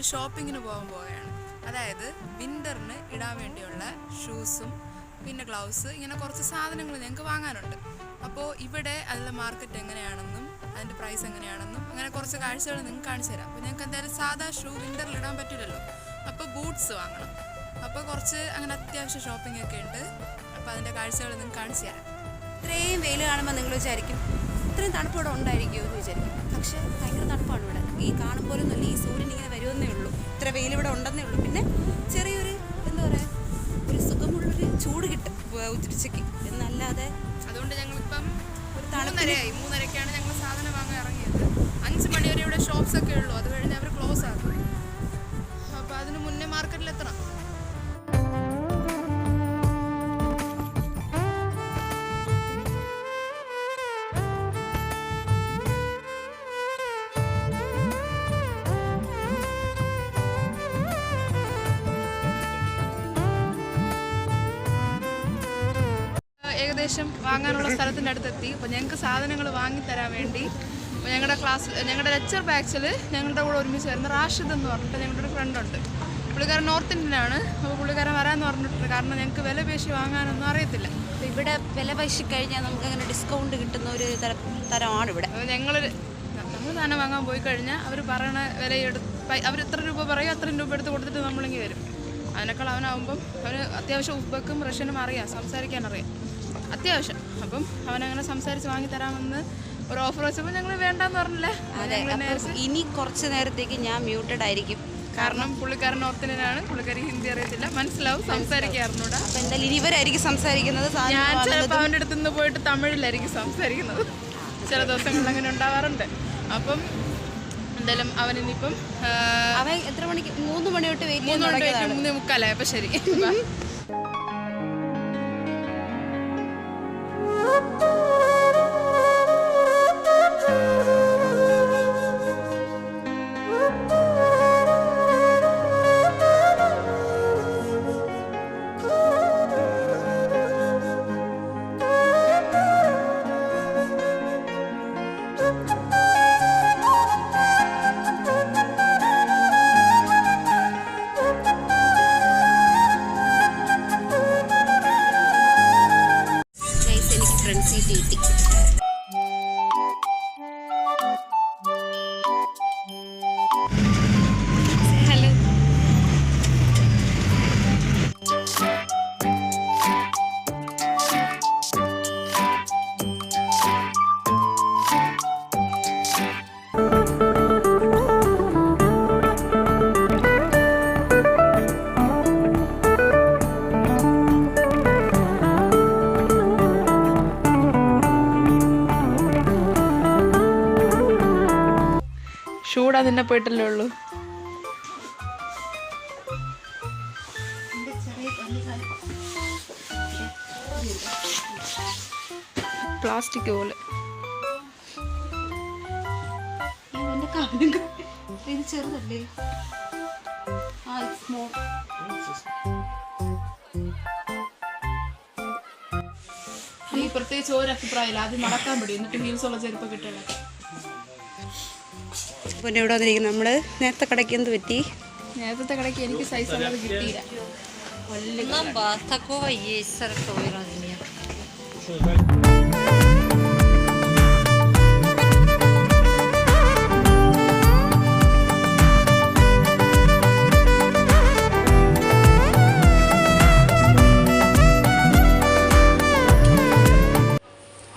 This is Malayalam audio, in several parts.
ഷോപ്പിങ്ങിന് പോവുകയാണ്. അതായത് വിൻ്ററിന് ഇടാൻ വേണ്ടിയുള്ള ഷൂസും പിന്നെ ഗ്ലൗസ് ഇങ്ങനെ കുറച്ച് സാധനങ്ങൾ ഞങ്ങൾക്ക് വാങ്ങാനുണ്ട്. അപ്പോൾ ഇവിടെ അതിലെ മാർക്കറ്റ് എങ്ങനെയാണെന്നും അതിൻ്റെ പ്രൈസ് എങ്ങനെയാണെന്നും അങ്ങനെ കുറച്ച് കാഴ്ചകൾ നിങ്ങൾക്ക് കാണിച്ചു തരാം. അപ്പോൾ ഞങ്ങൾക്ക് എന്തായാലും സാധാ ഷൂ വിൻ്ററിൽ ഇടാൻ പറ്റില്ലല്ലോ, അപ്പോൾ ബൂട്ട്സ് വാങ്ങണം. അപ്പോൾ കുറച്ച് അങ്ങനെ അത്യാവശ്യം ഷോപ്പിംഗ് ഒക്കെ ഉണ്ട്. അപ്പോൾ അതിൻ്റെ കാഴ്ചകൾ നിങ്ങൾക്ക് കാണിച്ചു തരാം. ഇത്രയും വെയിൽ കാണുമ്പോൾ നിങ്ങൾ വിചാരിക്കും ഇത്രയും തണുപ്പ് ഇവിടെ ഉണ്ടായിരിക്കുമോ എന്ന് വിചാരിക്കും. പക്ഷേ ഭയങ്കര തണുപ്പാണ് ഇവിടെ. ഈ കാണുമ്പോഴൊന്നുമില്ല, ഈ സൂര്യൻ ഇങ്ങനെ വരുമെന്നേ ഉള്ളൂ. ഇത്ര വെയിൽ ഇവിടെ ഉണ്ടെന്നേ ഉള്ളൂ. പിന്നെ ചെറിയൊരു എന്താ പറയുക, ഒരു സുഖമുള്ളൊരു ചൂട് കിട്ടും ഉച്ചയ്ക്ക് എന്നല്ലാതെ. അതുകൊണ്ട് ഞങ്ങളിപ്പം ഒരു 3:30 ഞങ്ങൾ സാധനം വാങ്ങാൻ ഇറങ്ങിയത്. 5 മണി വരെ ഇവിടെ ഷോപ്സ് ഒക്കെ ഉള്ളൂ, അത് കഴിഞ്ഞ് അവർ ക്ലോസ് ആക്കും. അപ്പോൾ അതിന് മുന്നേ മാർക്കറ്റിലെത്തണം. ഏകദേശം വാങ്ങാനുള്ള സ്ഥലത്തിൻ്റെ അടുത്തെത്തി. അപ്പോൾ ഞങ്ങൾക്ക് സാധനങ്ങൾ വാങ്ങിത്തരാൻ വേണ്ടി ഞങ്ങളുടെ ലെക്ചർ ബാച്ചിൽ ഞങ്ങളുടെ കൂടെ ഒരുമിച്ച് വരുന്ന റാഷിദ് എന്ന് പറഞ്ഞിട്ട് ഞങ്ങളുടെ ഒരു ഫ്രണ്ടുണ്ട്. പുള്ളിക്കാരൻ നോർത്ത് ഇന്ത്യനാണ്. അപ്പോൾ പുള്ളിക്കാരൻ വരാമെന്ന് പറഞ്ഞിട്ടുണ്ട്. കാരണം ഞങ്ങൾക്ക് വില പേശി വാങ്ങാനൊന്നും അറിയത്തില്ല. ഇവിടെ വില പേശി കഴിഞ്ഞാൽ നമുക്ക് അങ്ങനെ ഡിസ്കൗണ്ട് കിട്ടുന്ന ഒരു തരമാണ് ഇവിടെ. നമ്മൾ സാധനം വാങ്ങാൻ പോയി കഴിഞ്ഞാൽ അവർ പറയണ അവർ എത്ര രൂപ പറയും അത്രയും രൂപ എടുത്ത് കൊടുത്തിട്ട് നമ്മളിങ്ങനെ വരും. അതിനേക്കാൾ അവനാകുമ്പം അവന് അത്യാവശ്യം ഉസ്ബക്കും റഷ്യനും അറിയാം, സംസാരിക്കാനറിയാം അത്യാവശ്യം. അപ്പം അവനങ്ങനെ സംസാരിച്ച് വാങ്ങിത്തരാമെന്ന് ഒരു ഓഫർ വെച്ചപ്പോൾ ഞങ്ങൾ വേണ്ടെന്ന് പറഞ്ഞില്ലേ. ഇനി കുറച്ച് നേരത്തേക്ക് ഞാൻ മ്യൂട്ടഡ് ആയിരിക്കും. കാരണം പുള്ളിക്കാരൻ നോർത്ത് ഇന്ത്യനാണ്, പുള്ളിക്കാരി ഹിന്ദി അറിയത്തില്ല, മനസ്സിലാവും, സംസാരിക്കാറുണ്ട്. അപ്പം എന്തായാലും ഇനിവരായിരിക്കും സംസാരിക്കുന്നത്. ഞാൻ ചിലപ്പോൾ അവൻ്റെ അടുത്ത് നിന്ന് പോയിട്ട് തമിഴിലായിരിക്കും സംസാരിക്കുന്നത്. ചില ദിവസങ്ങളിൽ അങ്ങനെ ഉണ്ടാവാറുണ്ട്. അപ്പം എന്തായാലും അവനിപ്പം അവൻ എത്ര മണിക്ക് 3 മണി തൊട്ട് 3:45. അപ്പം ശരി. ഷൂടാ നിന്നെ പോയിട്ടല്ലേ ഉള്ളൂ. പ്ലാസ്റ്റിക് പോലെ ഇത് ചെറുതല്ലേ. ഈ പ്രത്യേകിച്ച് ഒരു അഭിപ്രായമില്ല. ആദ്യം നടക്കാൻ പറ്റും, എന്നിട്ട് ഹീൽസ് ഉള്ള ചെരുപ്പ് കിട്ടണം. പിന്നെ ഇവിടെ വന്നിരിക്കുന്നത് നമ്മൾ നേരത്തെ കടയ്ക്ക് എന്ത് പറ്റി? നേരത്തെ കടയ്ക്ക് എനിക്ക് സൈസ് ഉള്ളത് കിട്ടിയില്ല.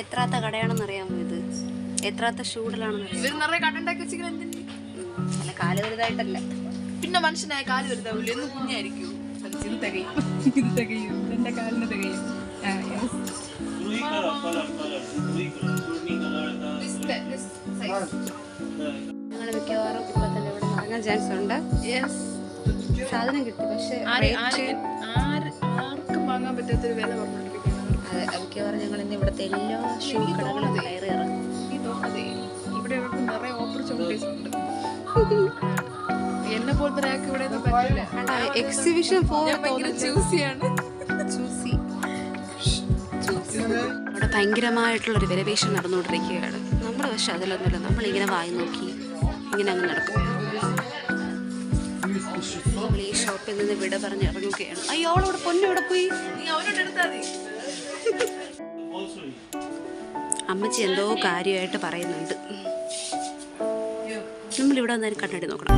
എത്രാത്ത കടയാണെന്ന് അറിയാമോ? ഇത് എത്രാത്ത ഷൂഡിലാണെന്ന് അല്ല, കാല് വലുതായിട്ടല്ല. പിന്നെ മനുഷ്യനായ കാല് വലുതാവില്ല, എന്ന് കുഞ്ഞായിരിക്കും. ഇത് തികയും, ഇത് തികയും, എന്റെ കാലിന് തികയും. ഞങ്ങൾ മിക്കവാറും ഇപ്പൊ തന്നെ ഇവിടെ വാങ്ങാൻ ചാൻസ് ഉണ്ട്. സാധനം കിട്ടി, പക്ഷെ ആർക്കും വാങ്ങാൻ പറ്റാത്തൊരു വില പറഞ്ഞിരിക്കുന്നത്. അതെ, മിക്കവാറും ഞങ്ങൾ ഇന്ന് ഇവിടുത്തെ എല്ലാ ഷൂ കടകളും കയറി ഇറങ്ങും. ഇവിടെ നിറയെ ഓപ്പർച്യൂണിറ്റീസ് ഉണ്ട്. എന്നെ പോലത്തെ ഒരാൾക്ക് ഇവിടെ പറ്റില്ല. എക്സിബിഷൻ ഭയങ്കര ചൂസിയാണ്. അവിടെ ഭയങ്കരമായിട്ടുള്ളൊരു വിലപേശം നടന്നുകൊണ്ടിരിക്കുകയാണ്. നമ്മൾ പക്ഷെ അതിലൊന്നുമില്ല, നമ്മളിങ്ങനെ വായി നോക്കി ഇങ്ങനെ അങ്ങ് നടക്കും. നമ്മൾ ഈ ഷോപ്പിൽ നിന്ന് വിട പറഞ്ഞ് ഇറങ്ങുകയാണ്. അയ്യോ അവളവിടെ പൊന്നവിടെ പോയി. അമ്മച്ചി എന്തോ കാര്യമായിട്ട് പറയുന്നുണ്ട്. നമ്മളിവിടെ വന്നാലും കണ്ണാടി നോക്കണം.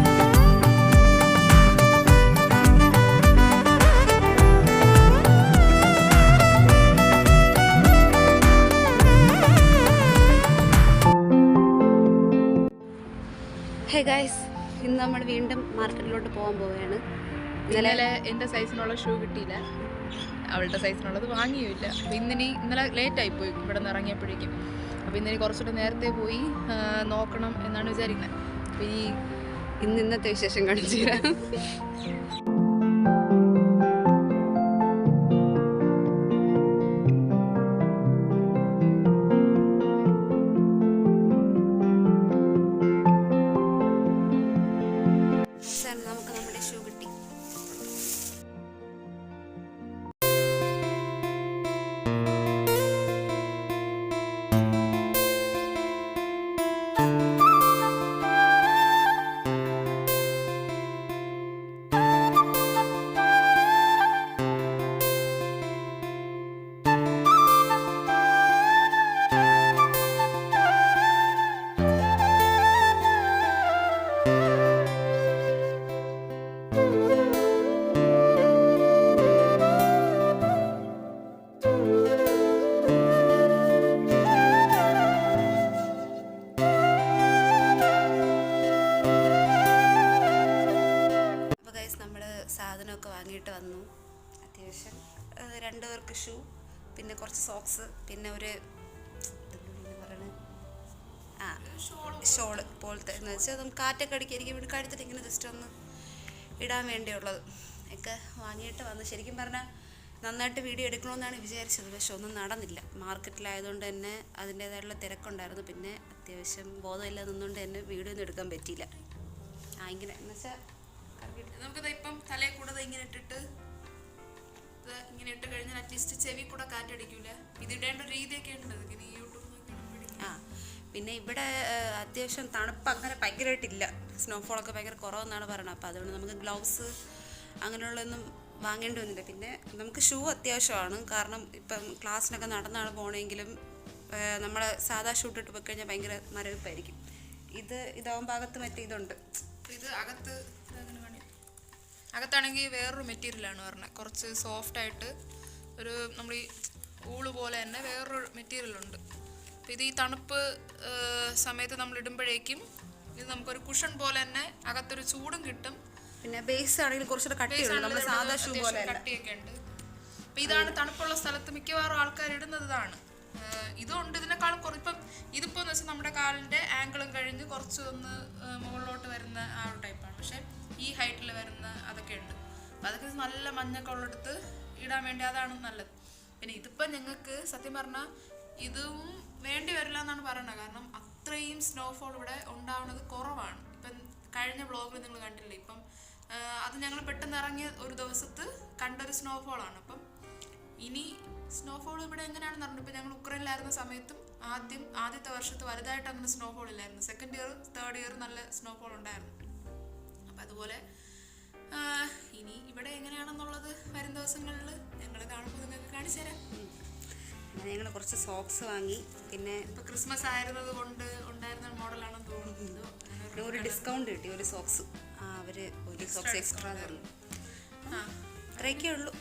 ഹേ ഗൈസ്, ഇന്ന് നമ്മൾ വീണ്ടും മാർക്കറ്റിലോട്ട് പോകാൻ പോവുകയാണ്. ഇന്നലെ എൻ്റെ സൈസിനുള്ള ഷൂ കിട്ടിയില്ല, അവളുടെ സൈസിനുള്ളത് വാങ്ങിയുമില്ല. അപ്പോൾ ഇന്നലെ ലേറ്റായി പോയി ഇവിടെ നിന്ന് ഇറങ്ങിയപ്പോഴേക്കും. അപ്പോൾ ഇന്നലെ കുറച്ചുകൂടെ നേരത്തെ പോയി നോക്കണം എന്നാണ് വിചാരിക്കുന്നത്. അപ്പോൾ ഇന്നത്തെ വിശേഷം കാണിച്ചു തരാം. നമുക്ക് നമ്മുടെ ഷൂ കിട്ടി. സാധനമൊക്കെ വാങ്ങിയിട്ട് വന്നു. അത്യാവശ്യം 2 പേർക്ക് ഷൂ, പിന്നെ കുറച്ച് സോക്സ്, പിന്നെ ഒരു ഷോള് പോലത്തെ എന്ന് വെച്ചാൽ നമുക്ക് കാറ്റൊക്കെ അടിക്കായിരിക്കും വേണ്ടി കഴുത്തിട്ട് ഇങ്ങനെ ജസ്റ്റ് ഒന്ന് ഇടാൻ വേണ്ടിയുള്ളത് ഒക്കെ വാങ്ങിയിട്ട് വന്നു. ശരിക്കും പറഞ്ഞാൽ നന്നായിട്ട് വീഡിയോ എടുക്കണമെന്നാണ് വിചാരിച്ചത്, പക്ഷെ ഒന്നും നടന്നില്ല. മാർക്കറ്റിലായതുകൊണ്ട് തന്നെ അതിൻ്റേതായിട്ടുള്ള തിരക്കുണ്ടായിരുന്നു. പിന്നെ അത്യാവശ്യം ബോധമില്ല നിന്നുകൊണ്ട് തന്നെ വീഡിയോ ഒന്നും എടുക്കാൻ പറ്റിയില്ല. ഇങ്ങനെ എന്ന് വെച്ചാൽ നമുക്കിത് ഇപ്പം തലയിൽ കൂടെ ഇങ്ങനെ ഇട്ടിട്ട് ഇങ്ങനെ ഇട്ട് കഴിഞ്ഞാൽ അറ്റ്ലീസ്റ്റ് ചെവി കൂടെ കാറ്റടിക്കൂല. ഇത് ഇടേണ്ട ഒരു രീതിയൊക്കെ ഉണ്ട്. ഇങ്ങനെ യൂട്യൂബ് പിന്നെ ഇവിടെ അത്യാവശ്യം തണുപ്പ് അങ്ങനെ ഭയങ്കരമായിട്ടില്ല. സ്നോഫോളൊക്കെ ഭയങ്കര കുറവെന്നാണ് പറയുന്നത്. അപ്പോൾ അതുകൊണ്ട് നമുക്ക് ഗ്ലൗസ് അങ്ങനെയുള്ളതൊന്നും വാങ്ങേണ്ടി വന്നില്ല. പിന്നെ നമുക്ക് ഷൂ അത്യാവശ്യമാണ്. കാരണം ഇപ്പം ക്ലാസ്സിനൊക്കെ നടന്നാണ് പോകണമെങ്കിലും നമ്മൾ സാധാ ഷൂ ഇട്ടിട്ട് പോയി കഴിഞ്ഞാൽ ഭയങ്കര മരവിപ്പായിരിക്കും. ഇതാവുമ്പോൾ അകത്ത് മറ്റേ ഇതുണ്ട്. ഇത് അകത്താണെങ്കിൽ വേറൊരു മെറ്റീരിയലാണ് പറഞ്ഞത്. കുറച്ച് സോഫ്റ്റായിട്ട് ഒരു നമ്മൾ ഈ ഊള് പോലെ തന്നെ വേറൊരു മെറ്റീരിയലുണ്ട്. അപ്പോൾ ഇത് ഈ തണുപ്പ് സമയത്ത് നമ്മൾ ഇടുമ്പോഴേക്കും ഇത് നമുക്കൊരു കുഷൻ പോലെ തന്നെ അകത്തൊരു ചൂടും കിട്ടും. പിന്നെ ബേസ് ആണെങ്കിൽ കുറച്ചുകൂടെ കട്ടിയൊക്കെ ഉണ്ട്. അപ്പോൾ ഇതാണ് തണുപ്പുള്ള സ്ഥലത്ത് മിക്കവാറും ആൾക്കാർ ഇടുന്നത്. ഇതുകൊണ്ട് ഇതിനേക്കാളും ഇപ്പം ഇതിപ്പോൾ എന്ന് വെച്ചാൽ നമ്മുടെ കാലിൻ്റെ ആംഗിളും കഴിഞ്ഞ് കുറച്ച് ഒന്ന് മുകളിലോട്ട് വരുന്ന ആ ഒരു ടൈപ്പാണ്. പക്ഷേ ഈ ഹൈറ്റിൽ വരുന്ന അതൊക്കെ ഉണ്ട്. അപ്പം അതൊക്കെ നല്ല മഞ്ഞൊക്കെ ഉള്ളെടുത്ത് ഇടാൻ വേണ്ടി അതാണ് നല്ലത്. പിന്നെ ഇതിപ്പം ഞങ്ങൾക്ക് സത്യം പറഞ്ഞാൽ ഇതും വേണ്ടി വരില്ല എന്നാണ് പറയുന്നത്. കാരണം അത്രയും സ്നോഫോൾ ഇവിടെ ഉണ്ടാവുന്നത് കുറവാണ്. ഇപ്പം കഴിഞ്ഞ വ്ളോഗിൽ നിങ്ങൾ കണ്ടില്ലേ, ഇപ്പം അത് ഞങ്ങൾ പെട്ടെന്ന് ഇറങ്ങിയ ഒരു ദിവസത്ത് കണ്ടൊരു സ്നോഫോളാണ്. അപ്പം ഇനി സ്നോഫോൾ ഇവിടെ എങ്ങനെയാണെന്ന് പറഞ്ഞിട്ട് ഇപ്പം ഞങ്ങൾ ഉക്രൈനിലായിരുന്ന സമയത്തും ആദ്യത്തെ വർഷത്ത് വലുതായിട്ട് അങ്ങനെ സ്നോഫോൾ ഇല്ലായിരുന്നു. 2nd ഇയർ 3rd ഇയർ നല്ല സ്നോഫോൾ ഉണ്ടായിരുന്നു. അപ്പം അതുപോലെ ഇനി ഇവിടെ എങ്ങനെയാണെന്നുള്ളത് വരും ദിവസങ്ങളിൽ ഞങ്ങൾ കാണുമ്പോൾ നിങ്ങൾക്ക് കാണിച്ചു തരാം. ഞങ്ങൾ കുറച്ച് സോക്സ് വാങ്ങി. പിന്നെ ഇപ്പം ക്രിസ്മസ് ആയിരുന്നത് കൊണ്ട് ഉണ്ടായിരുന്ന മോഡലാണെന്ന് തോന്നുന്നു. ഒരു ഡിസ്കൗണ്ട് കിട്ടി ഒരു സോക്സ്. അവർ ഒരു സോക്സ് എക്സ്ട്രാ തന്നു. അത്രയൊക്കെ ഉള്ളൂ.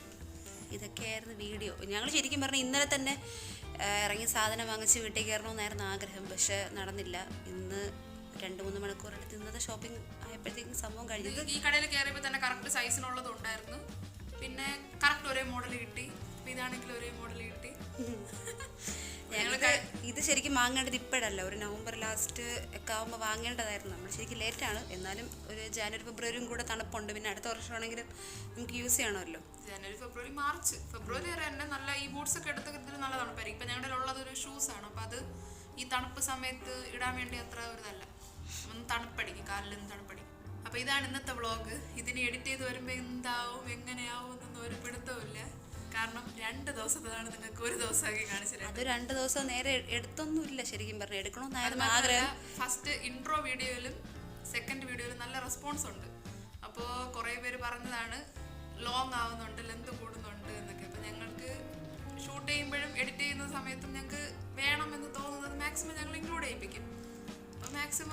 ഇതൊക്കെയായിരുന്നു വീഡിയോ. ഞങ്ങൾ ശരിക്കും പറഞ്ഞാൽ ഇന്നലെ തന്നെ ഇറങ്ങി സാധനം വാങ്ങിച്ച് വീട്ടിൽ കയറണമെന്നായിരുന്നു ആഗ്രഹം, പക്ഷെ നടന്നില്ല. ഇന്ന് 2-3 മണിക്കൂറെടുത്ത് ഇന്നത്തെ ഷോപ്പിംഗ് ആയപ്പോഴത്തേക്കും സംഭവം കഴിഞ്ഞത്. ഈ കടയിൽ കയറിയപ്പോൾ തന്നെ കറക്റ്റ് സൈസിനുള്ളത് ഉണ്ടായിരുന്നു. പിന്നെ കറക്റ്റ് ഒരേ മോഡൽ കിട്ടി. ഇതാണെങ്കിൽ ഒരേ മോഡൽ കിട്ടി. ഇത് ശരിക്കും വാങ്ങേണ്ടത് ഇപ്പോഴല്ല, ഒരു നവംബർ ലാസ്റ്റ് ഒക്കെ ആകുമ്പോൾ വാങ്ങേണ്ടതായിരുന്നു. നമ്മൾ ശരിക്കും ലേറ്റാണ്. എന്നാലും ഒരു ജനുവരി ഫെബ്രുവരിയും കൂടെ തണുപ്പുണ്ട്. പിന്നെ അടുത്ത വർഷമാണെങ്കിലും നമുക്ക് യൂസ് ചെയ്യണമല്ലോ. ജനുവരി ഫെബ്രുവരി മാർച്ച് ഫെബ്രുവരി വരെ തന്നെ നല്ല ഈ ബൂട്ട്സ് ഒക്കെ എടുത്തിട്ട് നല്ല തണുപ്പായിരിക്കും. ഇപ്പം ഞങ്ങളുടെ ഉള്ളത് ഒരു ഷൂസാണ്. അപ്പം അത് ഈ തണുപ്പ് സമയത്ത് ഇടാൻ വേണ്ടി അത്ര ഒരു ഇതല്ല, ഒന്ന് തണുപ്പടിക്കും, കാലിലൊന്ന് തണുപ്പടിക്കും. അപ്പോൾ ഇതാണ് ഇന്നത്തെ വ്ളോഗ്. ഇതിന് എഡിറ്റ് ചെയ്ത് വരുമ്പോൾ എന്താവും എങ്ങനെയാവും എന്നൊന്നും ഒരു പിടുത്തമില്ല. കാരണം 2 ദിവസത്തിലാണ് നിങ്ങൾക്ക് ഒരു ദിവസമാക്കി കാണിച്ചത്. അത് 2 ദിവസം നേരെ എടുത്തൊന്നുമില്ല ശരിക്കും പറഞ്ഞാൽ. എടുക്കണമെന്നായിരുന്നു ആഗ്രഹം. ഫസ്റ്റ് ഇൻട്രോ വീഡിയോയിലും 2nd വീഡിയോയിലും നല്ല റെസ്പോൺസ് ഉണ്ട്. അപ്പോൾ കുറേ കുറേ പേര് പറഞ്ഞതാണ് ലോങ് ആവുന്നുണ്ട്, ലെന്ത് കൂടുന്നുണ്ട് എന്നൊക്കെ. അപ്പം ഞങ്ങൾക്ക് ഷൂട്ട് ചെയ്യുമ്പോഴും എഡിറ്റ് ചെയ്യുന്ന സമയത്തും ഞങ്ങൾക്ക് വേണമെന്ന് തോന്നുന്നത് മാക്സിമം ഞങ്ങൾ ഇൻക്ലൂഡ് ചെയ്യിപ്പിക്കും.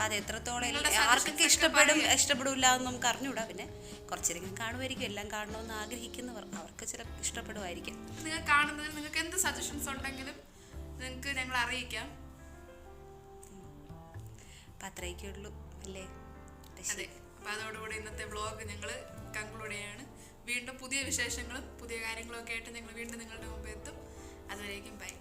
അത് എത്രത്തോളം ആർക്കൊക്കെ ഇഷ്ടപ്പെടില്ല എന്ന് നമുക്ക് അറിഞ്ഞുകൂടാ. പിന്നെ കുറച്ചധികം കാണുമായിരിക്കും, എല്ലാം കാണണമെന്ന് ആഗ്രഹിക്കുന്നവർ അവർക്ക് ചില ഇഷ്ടപ്പെടുമായിരിക്കും. നിങ്ങൾ കാണുന്നതിൽ നിങ്ങൾക്ക് എന്ത് സജഷൻസ് ഉണ്ടെങ്കിലും നിങ്ങൾക്ക് ഞങ്ങൾ അറിയിക്കാം. അപ്പം അത്രയൊക്കെ ഉള്ളൂ അല്ലേ? അതെ. അപ്പം അതോടുകൂടി ഇന്നത്തെ വ്ളോഗ് ഞങ്ങൾ കൺക്ലൂഡ് ചെയ്യാണ്. വീണ്ടും പുതിയ വിശേഷങ്ങളും പുതിയ കാര്യങ്ങളും ഒക്കെ ആയിട്ട് ഞങ്ങൾ വീണ്ടും നിങ്ങളുടെ മുമ്പ് എത്തും. അതുവരേക്കും ബൈ.